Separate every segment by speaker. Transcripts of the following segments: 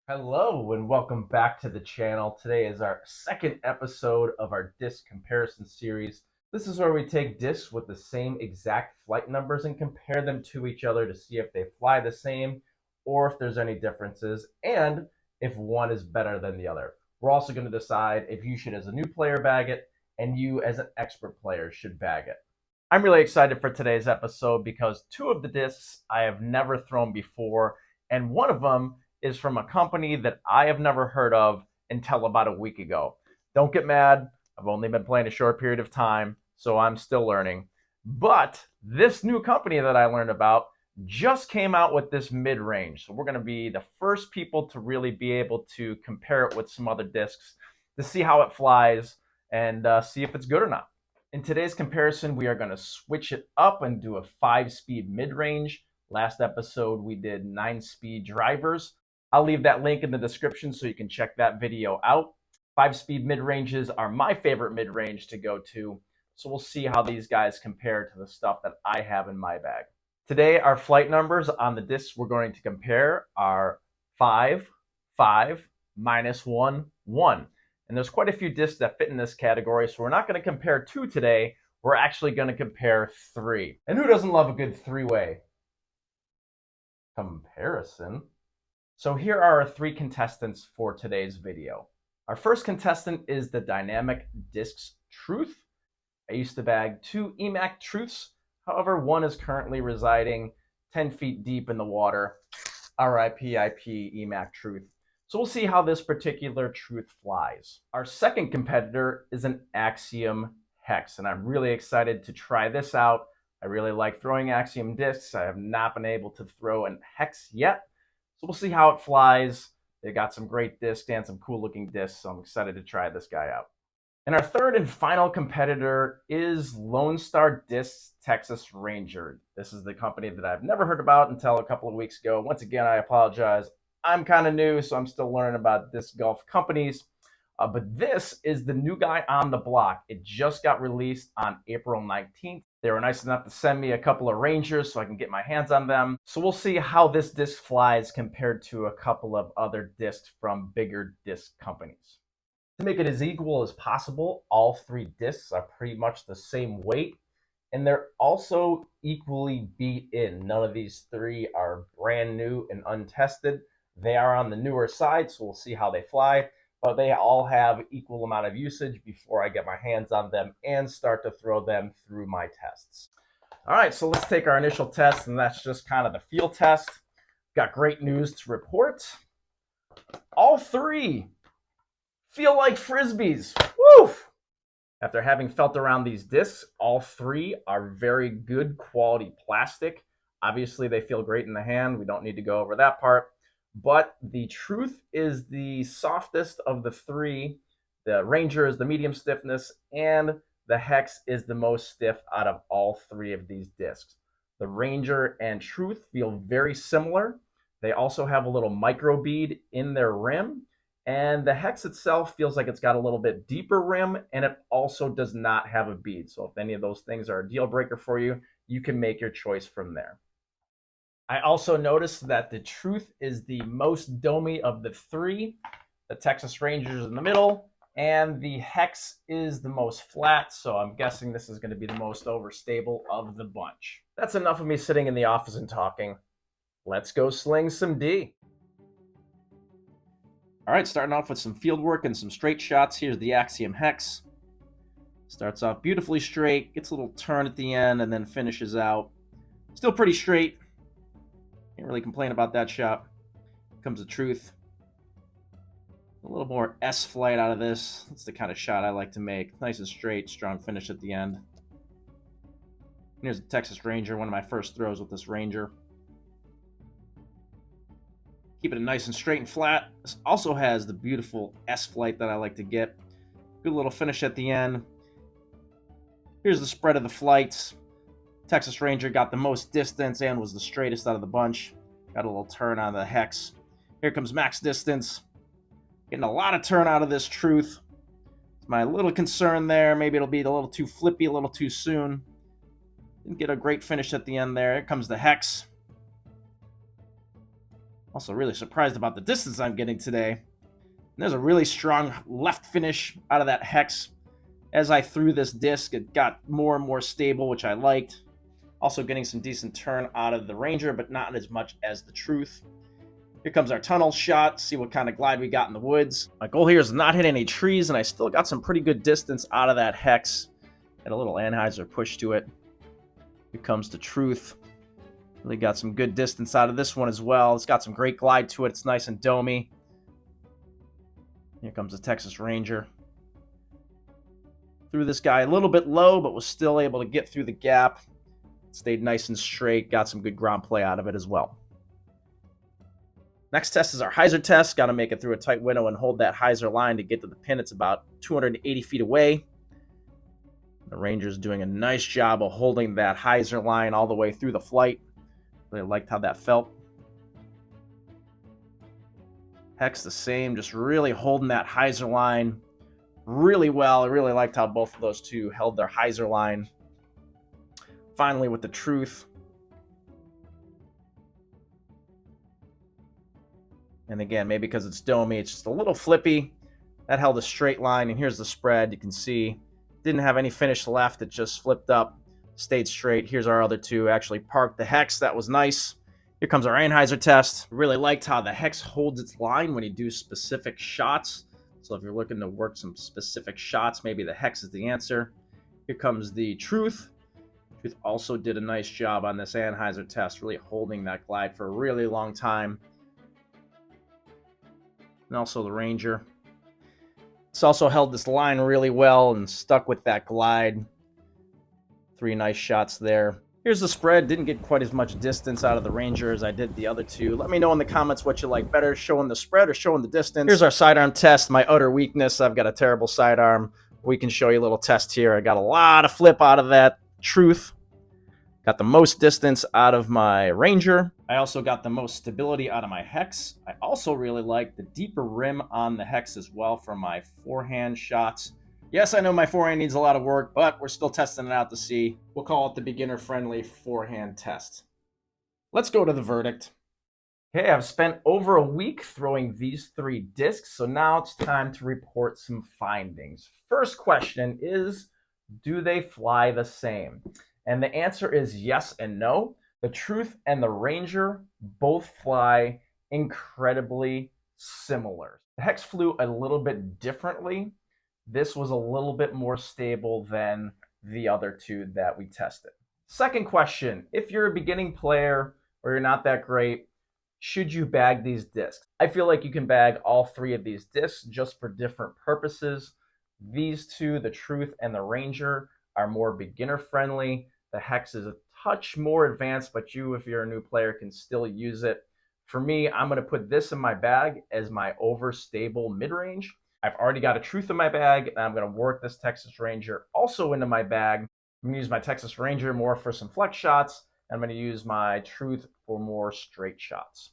Speaker 1: Hello and welcome back to the channel. Today is our second episode of our disc comparison series. This is where we take discs with the same exact flight numbers and compare them to each other to see if they fly the same or if there's any differences and if one is better than the other. We're also going to decide if you should, as a new player, bag it and you, as an expert player, should bag it. I'm really excited for today's episode because two of the discs I have never thrown before, and one of them is from a company that I have never heard of until about a week ago. Don't get mad. I've only been playing a short period of time, so I'm still learning. But this new company that I learned about just came out with this mid-range. So we're going to be the first people to really be able to compare it with some other discs to see how it flies and see if it's good or not. In today's comparison, we are going to switch it up and do a 5-speed mid-range. Last episode, we did 9-speed drivers. I'll leave that link in the description so you can check that video out. 5-speed mid-ranges are my favorite mid-range to go to, so we'll see how these guys compare to the stuff that I have in my bag. Today, our flight numbers on the discs we're going to compare are 5, 5, -1, 1. And there's quite a few discs that fit in this category, so we're not going to compare 2 today. We're actually going to compare 3. And who doesn't love a good three-way comparison? So here are our 3 contestants for today's video. Our first contestant is the Dynamic Discs Truth. I used to bag 2 EMAC Truths. However, one is currently residing 10 feet deep in the water. RIP EMAC Truth. So we'll see how this particular truth flies. Our second competitor is an Axiom Hex, and I'm really excited to try this out. I really like throwing Axiom discs. I have not been able to throw an Hex yet, so we'll see how it flies. They got some great discs and some cool looking discs, so I'm excited to try this guy out. And our third and final competitor is Lone Star Discs Texas Ranger. This is the company that I've never heard about until a couple of weeks ago. Once again, I apologize. I'm kind of new, so I'm still learning about disc golf companies. But this is the new guy on the block. It just got released on April 19th. They were nice enough to send me a couple of Rangers so I can get my hands on them. So we'll see how this disc flies compared to a couple of other discs from bigger disc companies. To make it as equal as possible, all 3 discs are pretty much the same weight, and they're also equally beat in. None of these 3 are brand new and untested. They are on the newer side, so we'll see how they fly, but they all have equal amount of usage before I get my hands on them and start to throw them through my tests. All right, so let's take our initial test, and that's just kind of the field test. Got great news to report. All 3 feel like Frisbees. Woo! After having felt around these discs, all 3 are very good quality plastic. Obviously, they feel great in the hand. We don't need to go over that part. But the Truth is the softest of the 3. The Ranger is the medium stiffness, and the Hex is the most stiff out of all 3 of these discs. The Ranger and Truth feel very similar. They also have a little micro bead in their rim, and the Hex itself feels like it's got a little bit deeper rim, and it also does not have a bead. So if any of those things are a deal breaker for you, you can make your choice from there. I also noticed that the Truth is the most domey of the 3. The Texas Ranger is in the middle, and the Hex is the most flat, so I'm guessing this is going to be the most overstable of the bunch. That's enough of me sitting in the office and talking. Let's go sling some D. All right, starting off with some field work and some straight shots. Here's the Axiom Hex. Starts off beautifully straight, gets a little turn at the end, and then finishes out. Still pretty straight. Can't really complain about that shot. Here comes the Truth. A little more S flight out of this. That's the kind of shot I like to make. Nice and straight, strong finish at the end. Here's the Texas Ranger, one of my first throws with this Ranger. Keeping it nice and straight and flat. This also has the beautiful S flight that I like to get. Good little finish at the end. Here's the spread of the flights. Texas Ranger got the most distance and was the straightest out of the bunch. Got a little turn on the Hex. Here comes max distance. Getting a lot of turn out of this Truth. It's my little concern there. Maybe it'll be a little too flippy, a little too soon. Didn't get a great finish at the end there. Here comes the Hex. Also really surprised about the distance I'm getting today. And there's a really strong left finish out of that hex. As I threw this disc, it got more and more stable, which I liked. Also getting some decent turn out of the Ranger, but not as much as the Truth. Here comes our tunnel shot. See what kind of glide we got in the woods. My goal here is not hit any trees, and I still got some pretty good distance out of that hex. Had a little Anheuser push to it. Here comes the Truth. Really got some good distance out of this one as well. It's got some great glide to it. It's nice and domey. Here comes the Texas Ranger. Threw this guy a little bit low, but was still able to get through the gap. Stayed nice and straight. Got some good ground play out of it as well. Next test is our hyzer test. Got to make it through a tight window and hold that hyzer line to get to the pin. It's about 280 feet away. The Ranger's doing a nice job of holding that hyzer line all the way through the flight. Really liked how that felt. Hex the same, just really holding that hyzer line really well. I really liked how both of those two held their hyzer line. Finally with the Truth. And again, maybe because it's domey, it's just a little flippy. That held a straight line, and here's the spread. You can see didn't have any finish left. It just flipped up, stayed straight. Here's our other two. Actually parked the hex. That was nice. Here comes our Anheuser test. Really liked how the hex holds its line when you do specific shots. So if you're looking to work some specific shots, maybe the hex is the answer. Here comes the Truth. Truth also did a nice job on this Anheuser test, really holding that glide for a really long time. And also the Ranger. It's also held this line really well and stuck with that glide. 3 nice shots there. Here's the spread. Didn't get quite as much distance out of the Ranger as I did the other two. Let me know in the comments what you like better, showing the spread or showing the distance. Here's our sidearm test, my utter weakness. I've got a terrible sidearm. We can show you a little test here. I got a lot of flip out of that Truth. Got the most distance out of my Ranger. I also got the most stability out of my hex. I also really like the deeper rim on the hex as well for my forehand shots. Yes, I know my forehand needs a lot of work, but we're still testing it out to see. We'll call it the beginner-friendly forehand test. Let's go to the verdict. Okay, I've spent over a week throwing these 3 discs, so now it's time to report some findings. First question is, do they fly the same? And the answer is yes and no. The Truth and the Ranger both fly incredibly similar. The hex flew a little bit differently. This was a little bit more stable than the other two that we tested. Second question, if you're a beginning player or you're not that great, should you bag these discs? I feel like you can bag all 3 of these discs just for different purposes. These two, the Truth and the Ranger, are more beginner friendly. The hex is a touch more advanced, but you, if you're a new player, can still use it. For me, I'm going to put this in my bag as my overstable mid-range. I've already got a Truth in my bag, and I'm going to work this Texas Ranger also into my bag. I'm going to use my Texas Ranger more for some flex shots, and I'm going to use my Truth for more straight shots.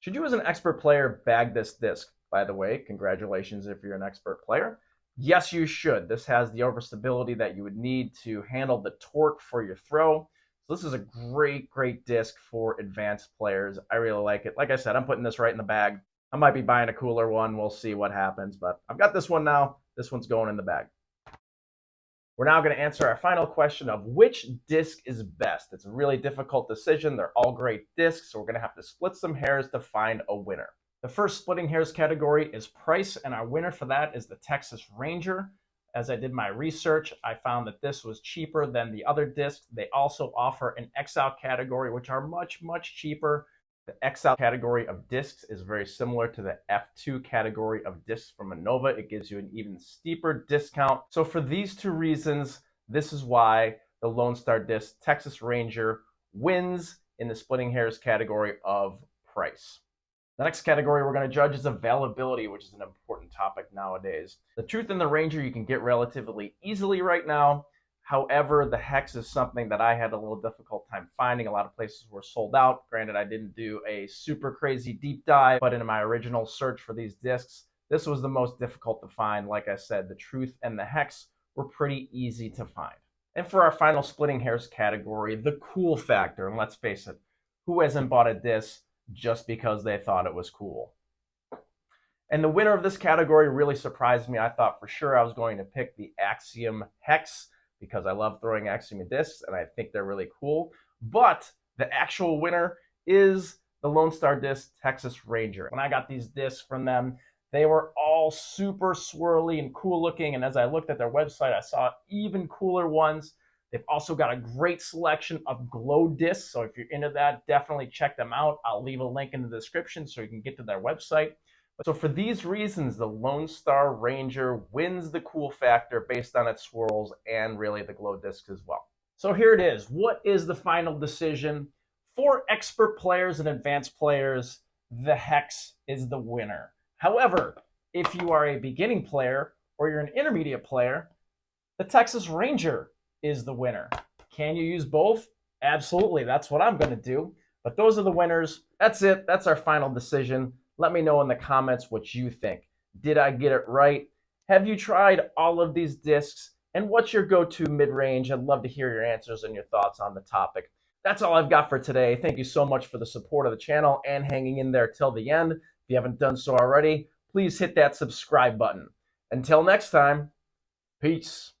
Speaker 1: Should you as an expert player bag this disc? By the way, congratulations if you're an expert player. Yes, you should. This has the overstability that you would need to handle the torque for your throw. So this is a great, great disc for advanced players. I really like it. Like I said, I'm putting this right in the bag. I might be buying a cooler one. We'll see what happens, but I've got this one now. This one's going in the bag. We're now going to answer our final question of which disc is best. It's a really difficult decision. They're all great discs, so we're going to have to split some hairs to find a winner. The first splitting hairs category is price, and our winner for that is the Texas Ranger. As I did my research, I found that this was cheaper than the other discs. They also offer an X-Out category, which are much, much cheaper. The X-Out category of discs is very similar to the F2 category of discs from Innova. It gives you an even steeper discount. So for these 2 reasons, this is why the Lone Star Disc Texas Ranger wins in the splitting hairs category of price. The next category we're going to judge is availability, which is an important topic nowadays. The Truth and the Ranger you can get relatively easily right now. However, the hex is something that I had a little difficult time finding. A lot of places were sold out. Granted, I didn't do a super crazy deep dive, but in my original search for these discs, this was the most difficult to find. Like I said, the Truth and the hex were pretty easy to find. And for our final splitting hairs category, the cool factor, and let's face it, who hasn't bought a disc just because they thought it was cool. And the winner of this category really surprised me. I thought for sure I was going to pick the Axiom Hex because I love throwing Axiom Discs and I think they're really cool. But the actual winner is the Lone Star Disc Texas Ranger. When I got these discs from them, they were all super swirly and cool looking. And as I looked at their website, I saw even cooler ones. They've also got a great selection of glow discs. So if you're into that, definitely check them out. I'll leave a link in the description so you can get to their website. So for these reasons, the Lone Star Ranger wins the cool factor based on its swirls and really the glow discs as well. So here it is. What is the final decision? For expert players and advanced players, the Hex is the winner. However, if you are a beginning player or you're an intermediate player, the Texas Ranger is the winner. Can you use both? Absolutely. That's what I'm going to do. But those are the winners. That's it. That's our final decision. Let me know in the comments what you think. Did I get it right? Have you tried all of these discs? And what's your go-to mid-range? I'd love to hear your answers and your thoughts on the topic. That's all I've got for today. Thank you so much for the support of the channel and hanging in there till the end. If you haven't done so already, please hit that subscribe button. Until next time, peace.